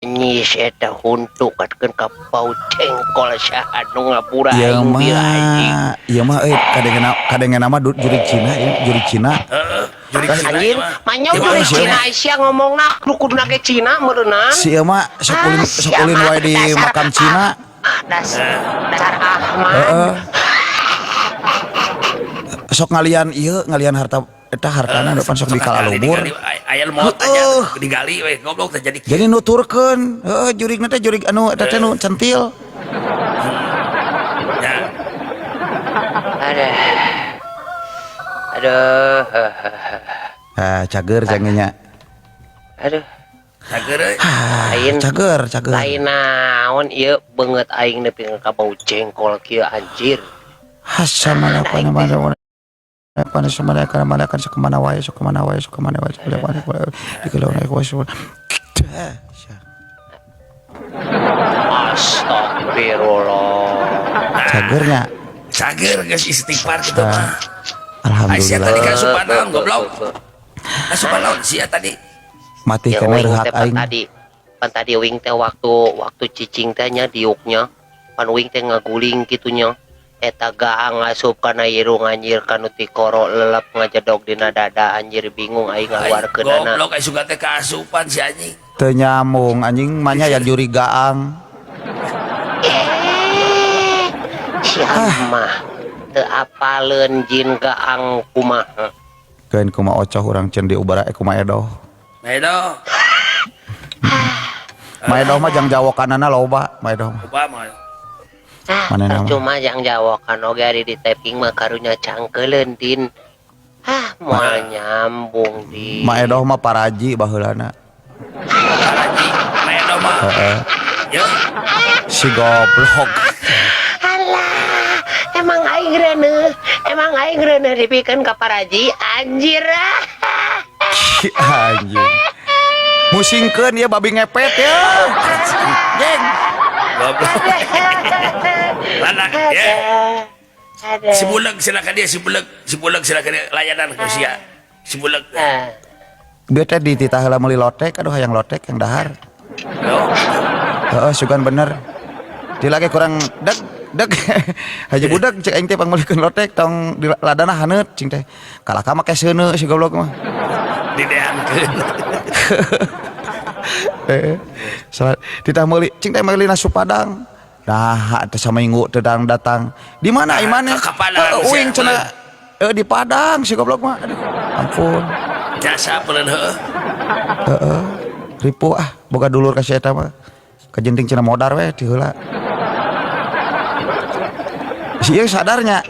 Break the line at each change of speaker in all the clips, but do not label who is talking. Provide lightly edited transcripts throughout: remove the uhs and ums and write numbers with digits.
nyis eta huntu katkeun ka bau cengkol saha nu ngapura
Ieu
aing dia anjing.
mah kadengena mah jurig Cina ya, jurig Cina.
Jurig Cina
Anjing,
mah.
manyau
Iya,
jurig
iya.
Cina sia ngomongna nu kuduna ge Cina meureunna.
Si ieu mah sakulin wae di makam Cina.
Dasar Ahmad.
Heeh. Sok ngalian harta eta hartana depan sok dikalalubur.
Aya maut aja digali we goblok teh jadi.
Jadi nuturkeun, heeh jurigna teh jurig anu eta teh nu centil.
Ya.
Aduh.
Cager jangenya.
Aduh.
Cager euy.
Lain.
Cager.
Lain naon ieu beungeut aing nepi ka bau jengkol kieu anjir.
Hasamalakan mana kemana wae dikelau naik wae.
Astagfirullah.
Cagernya.
Cager geus istighfar kitu mah. Aisyah
Alhamdulillah.
tadi kasupan naon goblok. Kasupan naon sia tadi.
Mati
Ya,
kena
wing
hak
teh pan
aing.
tadi wing teh waktu cicing teh nya diuknya pan wing teh ngaguling kitunya eta gaang asup kana irung anjir kanu ti koro lelep ngajedog dina dada anjir bingung aing ngaluarkeunana.
Goblok ai suga teh kasupan si anjing.
Teu nyambung anjing mah nya ya juri gaang.
Siapa teu apaleun jin gaang kumaha.
Keun kumaha ocoh urang ceun diubara kumaha edoh.
Maedo.
Maedoh mah jang jawokanana loba maedoh mah.
Coba mah.
Manehna mah.
Cuma yang jawokan oge ari di typing mah karunya cangkeuleun din. Moal nyambung di.
Maedoh mah paraji baheulana.
Paraji. Maedo mah.
Heeh.
Yo.
Si goblok.
Alah, emang aing reuneuh dipikeun ka paraji anjir.
Anjing. Musingkeun ya babi ngepet ya. Jeng.
Goblok. Lanang ya. Si buleg silakan dia si buleg silakan dia layanan ke sia. Si buleg.
Bieu teh dititah heula meuli lotek, aduh hayang lotek yang dahar.
Yo.
Heeh, sugan bener. Di lagi kurang deg. Haji budak cek aing teh pangmeulikeun lotek tong di ladana haneut cing teh. Kalaka make seuneu si goblok mah.
Dideangkeun.
Salat ditah meuli cing teh meuli nasi Padang. Nah, teh saminggu teu datang. Di mana imane?
Ka Padang,
Uing
sia,
cenah. Di Padang si goblok mah. Aduh, ampun.
Jasa peuleun heueuh.
Heeh. Ripu boga dulur ka si eta mah. Kajenting cenah modar we ti heula. Si ieu sadarnya.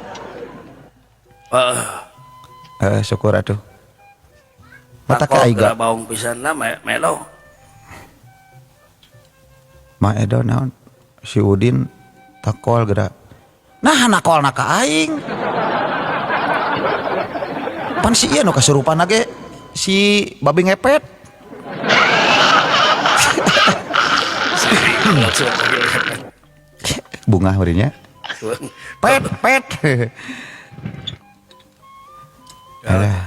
Syukur atuh. Mata ka aiga.
Baung pisan na melo.
Ma edo naon? Si Udin takol geura. Nah, nakol na ka aing. Pan si ieu nu kasurupan ge si babi ngepet. Bunga heureunnya. Pet. Alah.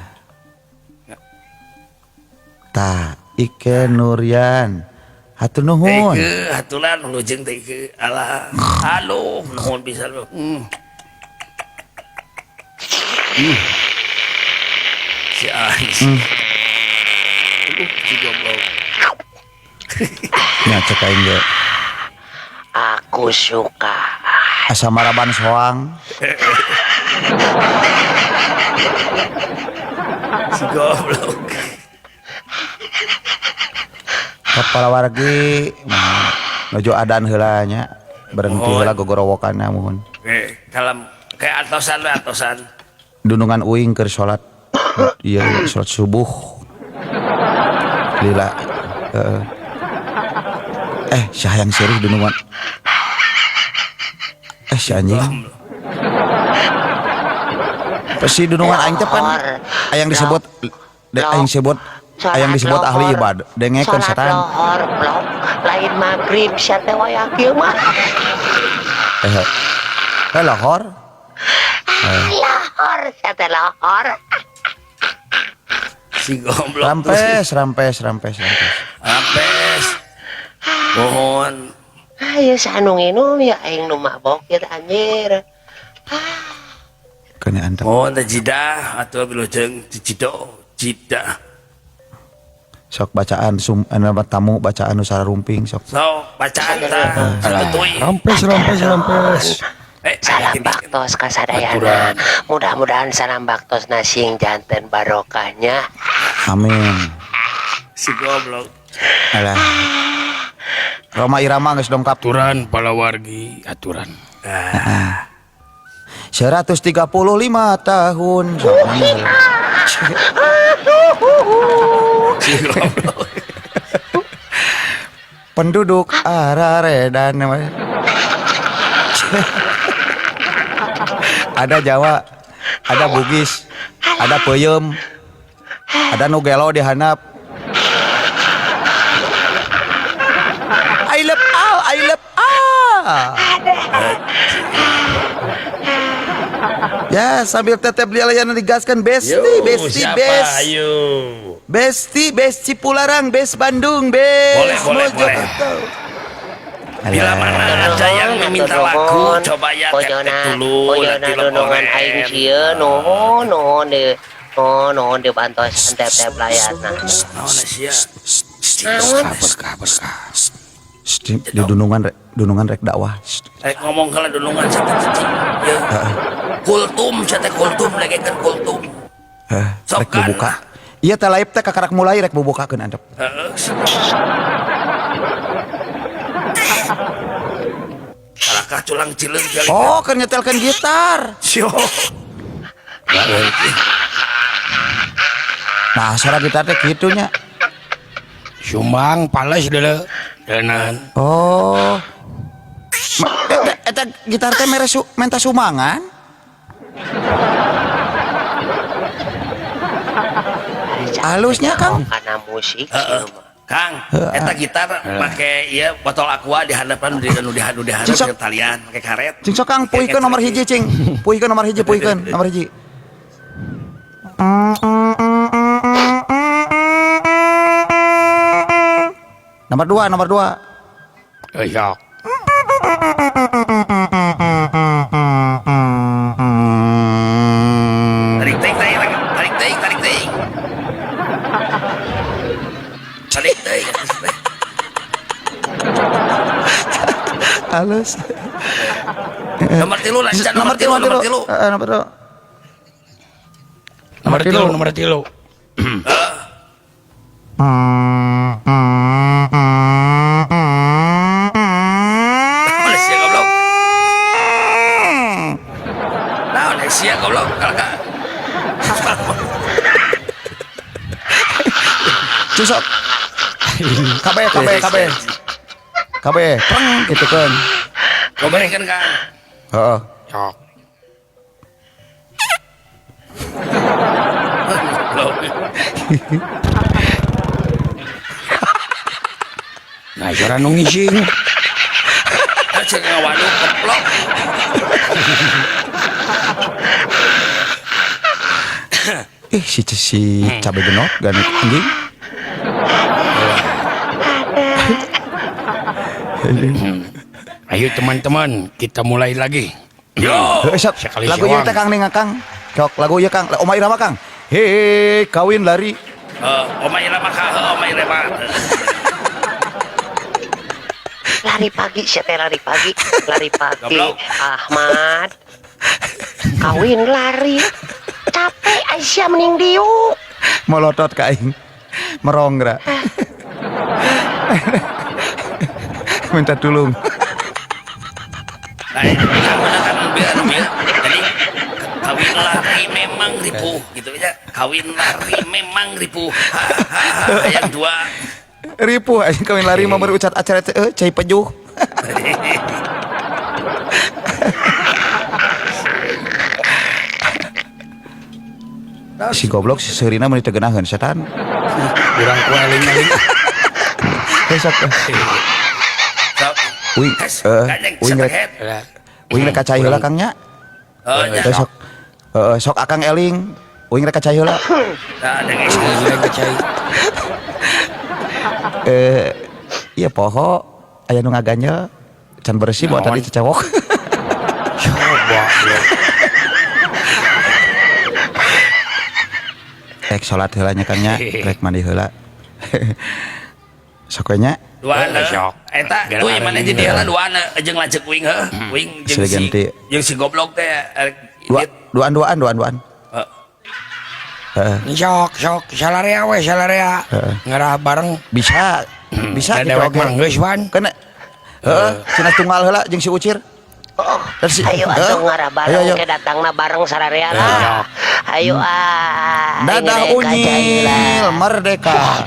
Ta Ike Nuryan. Hatur nuhun.
Hatulan lujeng teh ke alah. Halo, nuhun bisa lu. Si Ais. Si goblok.
Nya cek aing ge.
Aku suka.
Asa maraban soang.
Si goblok.
Kepala wargi nuju adan heula nya. Berhenti heula gogorowokanna muhun.
Dalam kayak atosan.
Dunungan uing keur salat. Iya, salat subuh. Lila. Si hayang sirih dunungan. Si anjing. Si dunungan aing teh pan aya disebut ahli ibadah dengekeun setan.
Lohor blok lain magrib sia teh wayah kieu mah.
Lohor.
Lohor sia teh lohor.
Si goblok.
Rampes.
Rampes. Mohon.
Ayo sanu nginum ya aing nu mabok ya anjir.
Kena antep.
Mohon teh jidah atuh bilujeng cido jidah.
Sok bacaan tamu bacaan nu sararumping sok.
So, bacaan tah satutuy.
Rampes.
Salam baktos kasadayana. Mudah-mudahan salam baktos nasing janten barokahnya.
Amin.
Si goblok.
Alah. Roma Irama geus dongkap.
Aturan palawargi, aturan.
135 tahun. Sok manggil.
Si goblok.
Penduduk Araredan namanya. Ada Jawa, ada Bugis, ada Peyem, ada Nugelo di handap. I love all. Ya sambil tetep lialayan digaskan besti.
Ayo.
Besti Pularang, best Bandung, best
Boleh.
Mojokerto.
Bila mana ada yang meminta lagu, coba ya tek dulu nanti
dengan aing sieun nuhun de bantos tep layarna.
Naon sia?
Berkah.
Di dunungan rek dakwah.
Ngomong kala dulungan cicing. Ya. Kultum teh kultum legekeun kultum.
Rek bubuka. Iya teh live teh kakarak mulai rek bubukakeun antep.
Heeh. Alakah culang cileung kali.
Oh, keur nyetelkeun gitar.
Sio.
Nah, suara gitar teh kitu nya.
Sumbang pales deuleu. Deunan.
Oh. Eta gitar teh mere menta sumangan. Halusnya Kang.
Karena musik
Kang, eta gitar make ieu botol aqua di hadapan di hadap talian make karet.
Cing sok Kang puikeun nomor hiji cing. Puikeun nomor hiji. Nomor dua.
Yok.
Tarik ting.
Halus.
Nomor 3 lah, nomor 3.
Nomor 3.
Malaysia goblok. Nah, Malaysia goblok.
Cusok. KB. Preng gitu kan.
Goberekeun Kang.
Heeh.
Yok. Nah, cara nu ngising.
Cek ngawanu keplok.
Si cabai genot ganit anjing.
Ayo teman-teman, kita mulai lagi.
Yo.
Sok
Sekali
lagu ieu
sewang.
teh Kang ning Kang. Sok lagu ieu Kang. Oma Irama Kang. He kawin lari.
Omay Irama ka, Omay Irama.
lari pagi
Goblok.
Ahmad kawin lari capek Aisyah mending diuk
Molotot ka aing. Meronggra. Minta tulung.
Nah, kan biar. Jadi kawin lari memang ripuh gitu aja. Kawin lari memang ripuh. Yang dua.
Ripuh aing kawin lari mah berucat acara cai pejuh. Si goblok si Serina meuni teu geunaheun setan.
Kurang kualing-aling.
Besok.
Sok.
Uing uing rek uing rek kacai heula Kang nya.
Oh, ya.
Besok. Sok Akang eling. Uing rek kacai heula.
Nah, ada guys.
Gila kecai.
Iya poho. aya nu ngaganjel can bersih buat
Naon?
tadi cecewok.
Coba bro.
Rek salat heula nya Kang nya, rek mandi heula. Sokonya
Duana.
Sok.
Eta
Gara
euy
ada
mana
ini.
jadi heula duana jeung lajek wing heuh. Wing jeung
Silih ganti.
jeung si goblok teh
duaan. Heeh.
Sok salarea we salarea. Ngarah bareng.
Bisa
Da
gitu
dewek
oge.
mah geus wan.
Kena cenah tunggal heula jeung si Ucir.
Oh,
Dan si-
ayo
Hah?
atuh ngarah bareng
Ayo.
ke datangna bareng sararea lah. Ayo
Dadah
ini
unyil merdeka.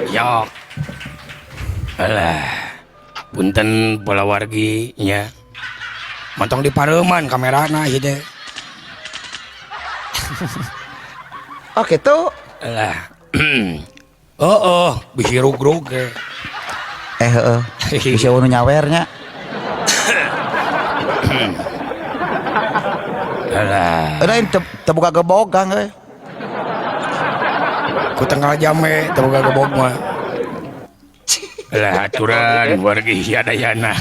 Yok. Alah. Punten bola wargi nya. Mantong di pareuman kamerana ieu teh.
Oh gitu.
Alah. Oh, bisi rugrug ge.
Heeh. Bisa unu nyawernya.
Alah.
Ada yang terbuka gebogang euy.
Ku tengah jame teboga gebog mah. Alah aturan wargi sadayana.